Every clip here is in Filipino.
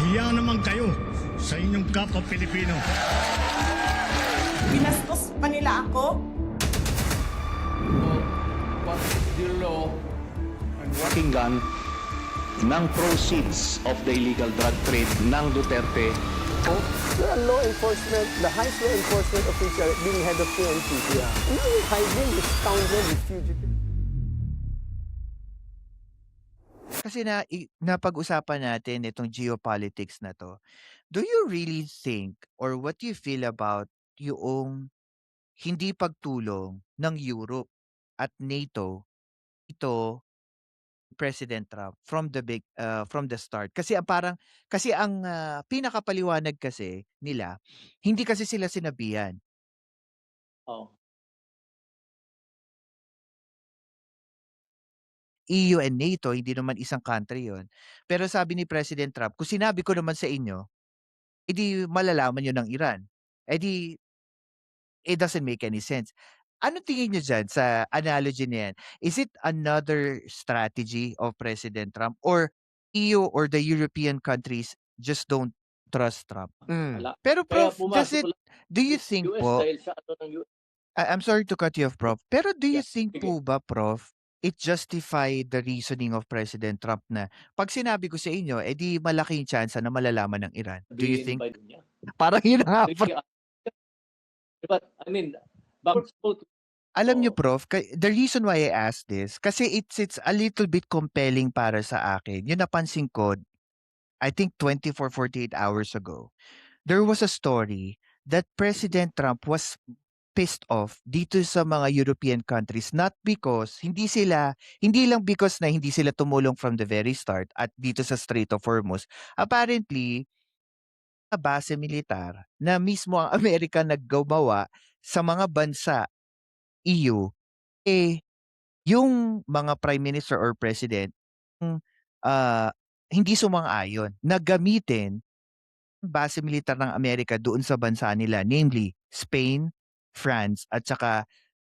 Mahiya naman kayo sa inyong kapwa Pilipino. Binastos pa nila ako. What is the law and what Pakinggan ng proceeds of the illegal drug trade ng Duterte. The law enforcement, the highest law enforcement official being head of PNP. Yeah. Now you're hiding this scoundrel, this fugitive. Kasi napag-usapan natin itong geopolitics na to. Do you really think or what do you feel about yung hindi pagtulong ng Europe at NATO ito President Trump from the start? Kasi ang pinakapaliwanag kasi nila, hindi kasi sila sinabihan. Oh. EU and NATO, hindi naman isang country yon. Pero sabi ni President Trump, kung sinabi ko naman sa inyo, edi malalaman nyo ng Iran. Edi, it doesn't make any sense. Ano tingin nyo dyan sa analogy na yan? Is it another strategy of President Trump or EU or the European countries just don't trust Trump? Wala. Pero Kaya Prof, does pumasok it, lang do you think US po, dahil sa ano ng US. I'm sorry to cut you off, Prof. Pero do you Yeah, think sige. po ba, Prof, it justify the reasoning of President Trump na pag sinabi ko sa inyo, edi malaking chance na malalaman ng Iran? Do you think? By niya. Parang yun nga, Prof. Sige, but I mean, backwards both. Alam niyo, Oo. Prof, the reason why I asked this, kasi it's a little bit compelling para sa akin. Yung napansin ko, I think 48 hours ago, there was a story that President Trump was pissed off dito sa mga European countries, not because hindi lang because na hindi sila tumulong from the very start at dito sa Strait of Hormuz. Apparently, na base militar na mismo ang Amerika naggawa sa mga bansa EU, yung mga prime minister or president, ah, hindi sumang-ayon na gamitin base militar ng Amerika doon sa bansa nila, namely Spain, France, at saka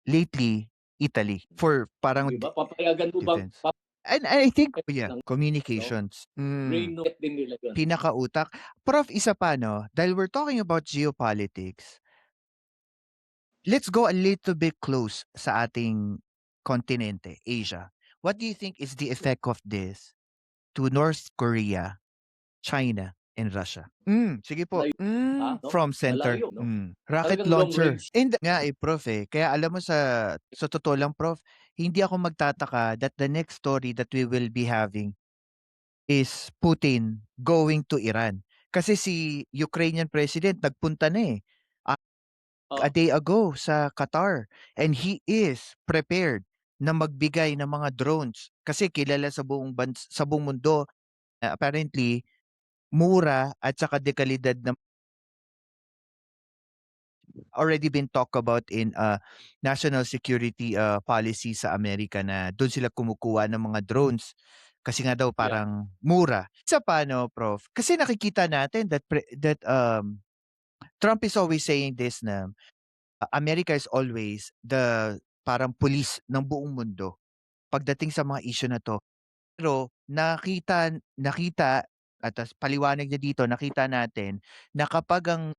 lately Italy for parang Diba? Papayagan mo ba? defense. And I think, ng communications. brain no din nila yun. Pinakautak. Prof, isa pa, no? Dahil we're talking about geopolitics, let's go a little bit close sa ating kontinente, Asia. What do you think is the effect of this to North Korea, China, and Russia? Sige po. No? From center. Malayo, no? Rocket Talagang long launcher. range. And nga Prof Kaya alam mo sa totoo lang, Prof, hindi ako magtataka that the next story that we will be having is Putin going to Iran. Kasi si Ukrainian president nagpunta na a day ago sa Qatar and he is prepared na magbigay ng mga drones kasi kilala sa sa buong mundo apparently mura at saka dekalidad na already been talked about in national security policy sa Amerika na doon sila kumukuha ng mga drones kasi nga daw parang mura. Sa paano, Prof? Kasi nakikita natin that Trump is always saying this na America is always the parang police ng buong mundo pagdating sa mga issue na to. Pero nakita at paliwanag niya dito, nakita natin na kapag ang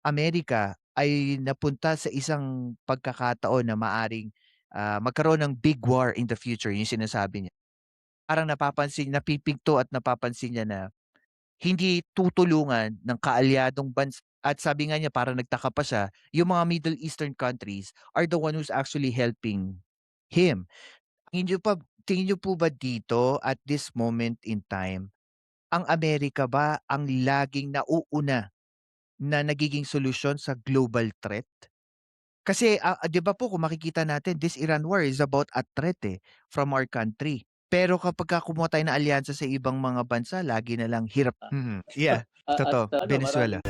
Amerika ay napunta sa isang pagkakataon na maaring magkaroon ng big war in the future, yung sinasabi niya. Parang napipigto at napapansin niya na hindi tutulungan ng kaalyadong bansa at sabi nga niya parang nagtaka pa siya, yung mga Middle Eastern countries are the one who's actually helping him. Tingin niyo po ba dito at this moment in time, ang Amerika ba ang laging nauuna na nagiging solusyon sa global threat? Kasi 'di ba po kung makikita natin, this Iran war is about a threat from our country. Pero kapagka kumuha tayo ng alyansa sa ibang mga bansa, lagi na lang hirap. Yeah, totoo. At Venezuela.